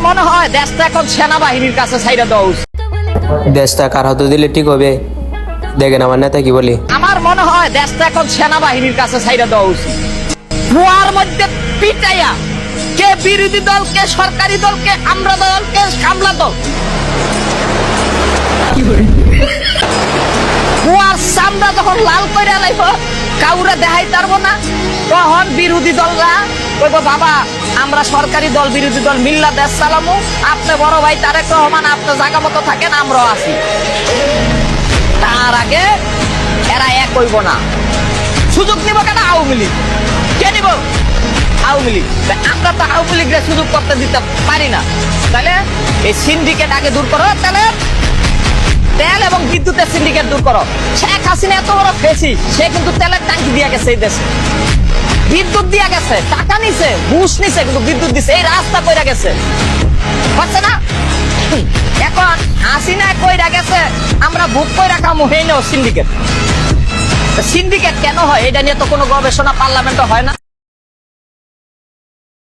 মনে হয় দেশটা এখন সেনাবাহিনীর কাছে ছাইড়া দেওয়া উচিত। দেশটা কার হাতে দিলে ঠিক হবে? দেখেন আমার নেতা কি বলে। আমার মনে হয় দেশটা এখন সেনাবাহিনীর কাছে ছাইড়া দেওয়া উচিত। কুয়ার মধ্যে পিটাইয়া কে বিরোধী দল, কে সরকারি দল, কে আমরা দল, কে কামলা দল, কুয়ার চামড়া যখন লাল করে লাইব, কাউরে দেখাই পারবো না, তখন বিরোধী দলরা কইব বাবা আমরা সরকারি দল বিরোধী দল মিল্লা দেশ চালামু, আপনি বড় ভাই তারেক রহমান আপনি জায়গা মতো থাকেন, আমরাও আছি। তার আগে এরা এক হইব না। সুযোগ নিব কেন? আওয়ামী লীগ কে নিব? আওয়ামী লীগ। আমরা তো আওয়ামী লীগের সুযোগ করতে দিতে পারি না। তাহলে এই সিন্ডিকেট আগে দূর করো, তাহলে তেল এবং বিদ্যুতের সিন্ডিকেট দূর করো। শেখ হাসিনা এত বড় ফেসি, সে কিন্তু তেলের ট্যাঙ্কি দিয়ে গেছে এই দেশে, বিদ্যুৎ দিয়ে গেছে, টাকা নিছে, ঘুষ নিছে, কিন্তু বিদ্যুৎ দিছে, এই রাস্তা কইরা গেছে, বুঝছে না? এখন হাসিনা কইরা গেছে, আমরা ভোগ কইরা খামু, হেই নাও সিন্ডিকেট। সিন্ডিকেট কেন হয় এটা নিয়ে তো কোনো গবেষণা পার্লামেন্টে হয় না।